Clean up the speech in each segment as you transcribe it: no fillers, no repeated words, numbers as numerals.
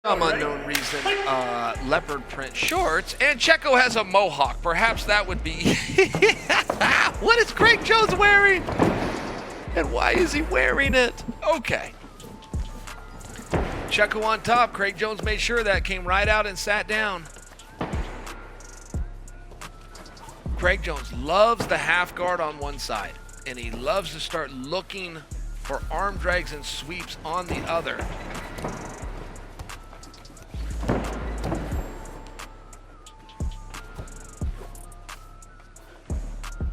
some unknown reason, leopard print shorts, and Checco has a mohawk. Perhaps that would be... What is Craig Jones wearing? And why is he wearing it? Okay. Checco on top. Craig Jones made sure that came right out and sat down. Craig Jones loves the half guard on one side, and he loves to start looking for arm drags and sweeps on the other.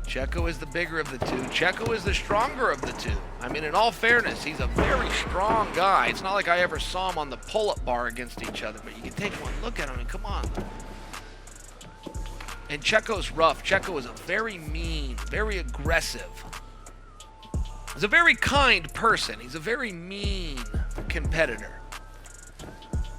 Checco is the bigger of the two. Checco is the stronger of the two. I mean, in all fairness, he's a very strong guy. It's not like I ever saw him on the pull-up bar against each other, but you can take one look at him and come on. And Checco's rough. Checco is a very mean, very aggressive. He's a very kind person. He's a very mean competitor.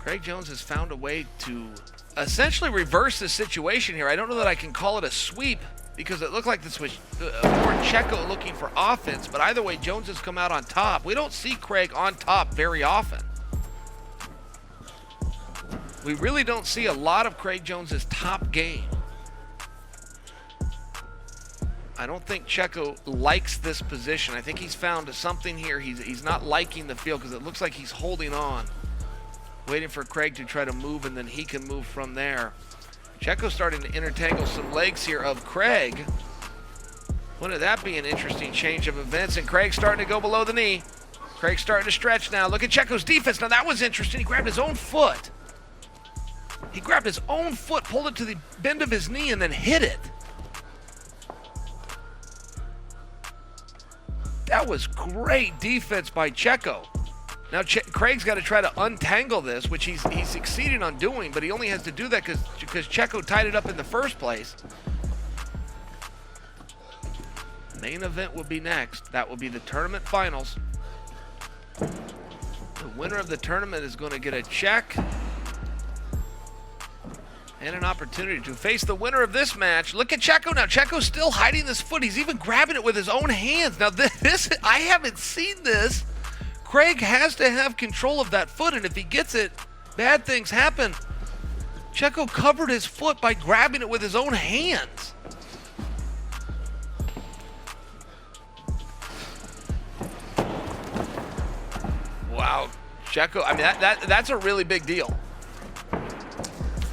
Craig Jones has found a way to essentially reverse the situation here. I don't know that I can call it a sweep, because it looked like this was more Checco looking for offense. But either way, Jones has come out on top. We don't see Craig on top very often. We really don't see a lot of Craig Jones's top game. I don't think Checco likes this position. I think he's found something here. He's not liking the feel, because it looks like he's holding on, waiting for Craig to try to move, and then he can move from there. Checco's starting to intertangle some legs here of Craig. Wouldn't that be an interesting change of events? And Craig's starting to go below the knee. Craig's starting to stretch now. Look at Checco's defense. Now that was interesting. He grabbed his own foot. He grabbed his own foot, pulled it to the bend of his knee, and then hit it. That was great defense by Checco. Now Craig's got to try to untangle this, which he's succeeding on doing, but he only has to do that because Checco tied it up in the first place. Main event will be next. That will be the tournament finals. The winner of the tournament is going to get a check and an opportunity to face the winner of this match. Look at Checco now. Checco's still hiding this foot. He's even grabbing it with his own hands. Now this I haven't seen this. Craig has to have control of that foot, and if he gets it, bad things happen. Checco covered his foot by grabbing it with his own hands. Wow, Checco, I mean, that's a really big deal.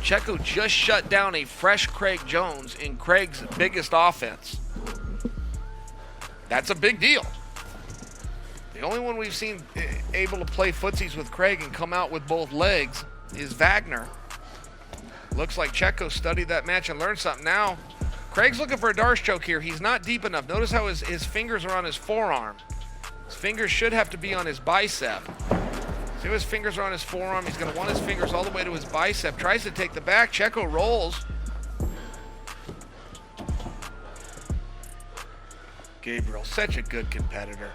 Checco just shut down a fresh Craig Jones in Craig's biggest offense. That's a big deal. The only one we've seen able to play footsies with Craig and come out with both legs is Wagner. Looks like Checco studied that match and learned something. Now, Craig's looking for a Darce choke here. He's not deep enough. Notice how his fingers are on his forearm. His fingers should have to be on his bicep. See how his fingers are on his forearm? He's going to want his fingers all the way to his bicep. Tries to take the back. Checco rolls. Gabriel, such a good competitor.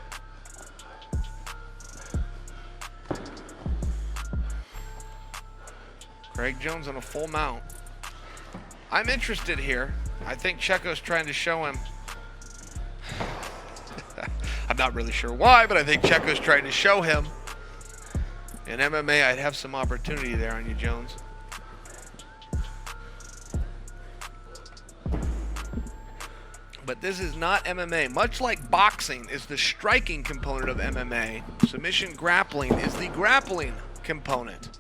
Craig Jones on a full mount. I'm interested here. I think Checco's trying to show him. I'm not really sure why, but I think Checco's trying to show him. In MMA, I'd have some opportunity there on you, Jones. But this is not MMA. Much like boxing is the striking component of MMA, submission grappling is the grappling component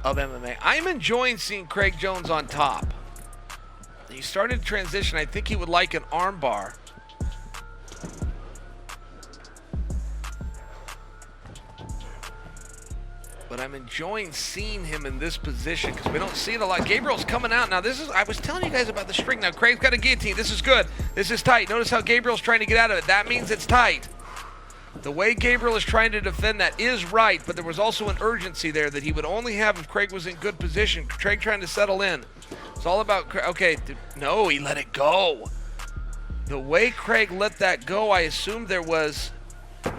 of MMA. I'm enjoying seeing Craig Jones on top. He started to transition. I think he would like an arm bar. But I'm enjoying seeing him in this position because we don't see it a lot. Gabriel's coming out. Now I was telling you guys about the string. Now Craig's got a guillotine. This is good. This is tight. Notice how Gabriel's trying to get out of it. That means it's tight. The way Gabriel is trying to defend that is right, but there was also an urgency there that he would only have if Craig was in good position. Craig trying to settle in. It's all about, okay, no, he let it go. The way Craig let that go, I assumed there was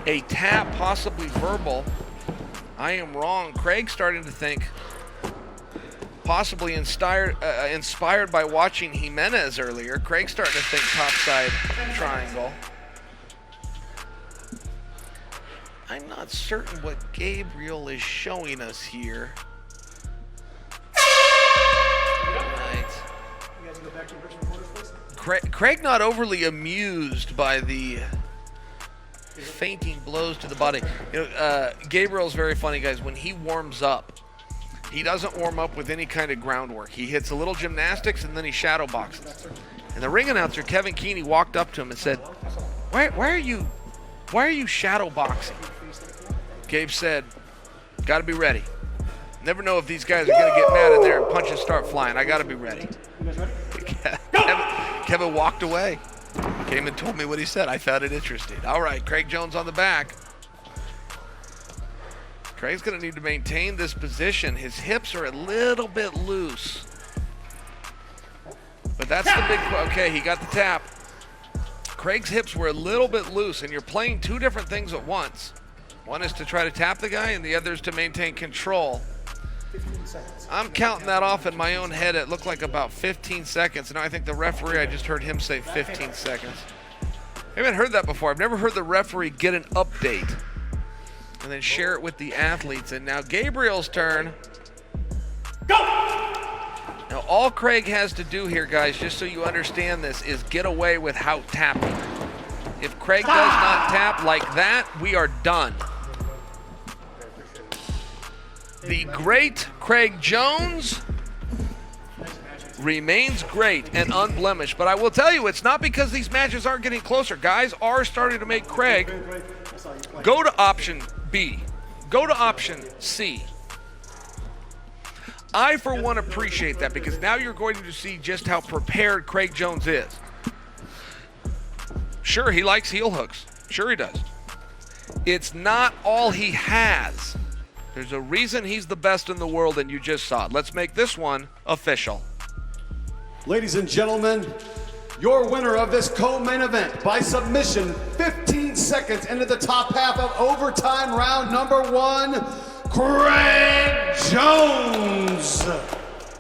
a tap, possibly verbal. I am wrong. Craig's starting to think, possibly inspired by watching Jimenez earlier. Craig's starting to think topside triangle. I'm not certain what Gabriel is showing us here. Right. You guys go back to your original quarters, please. Craig not overly amused by the fainting blows to the body. You know, Gabriel's very funny, guys. When he warms up, he doesn't warm up with any kind of groundwork. He hits a little gymnastics and then he shadow boxes. And the ring announcer, Kevin Keeney, walked up to him and said, why are you shadow boxing? Gabe said, gotta be ready. Never know if these guys are gonna get mad in there and punches start flying. I gotta be ready. You guys ready? Kevin walked away. Came and told me what he said. I found it interesting. All right, Craig Jones on the back. Craig's going to need to maintain this position. His hips are a little bit loose. But that's the big... Okay, he got the tap. Craig's hips were a little bit loose, and you're playing two different things at once. One is to try to tap the guy, and the other is to maintain control. 15 seconds. I'm counting that off in my own head. It looked like about 15 seconds. And I think the referee, I just heard him say 15 seconds. I haven't heard that before. I've never heard the referee get an update and then share it with the athletes. And now Gabriel's turn. Go! Now all Craig has to do here, guys, just so you understand this, is get away without tapping. If Craig does not tap like that, we are done. The great Craig Jones remains great and unblemished. But I will tell you, it's not because these matches aren't getting closer. Guys are starting to make Craig go to option B, go to option C. I, for one, appreciate that because now you're going to see just how prepared Craig Jones is. Sure, he likes heel hooks. Sure he does. It's not all he has. There's a reason he's the best in the world, and you just saw it. Let's make this one official. Ladies and gentlemen, your winner of this co-main event by submission 15 seconds into the top half of overtime round number 1, Craig Jones.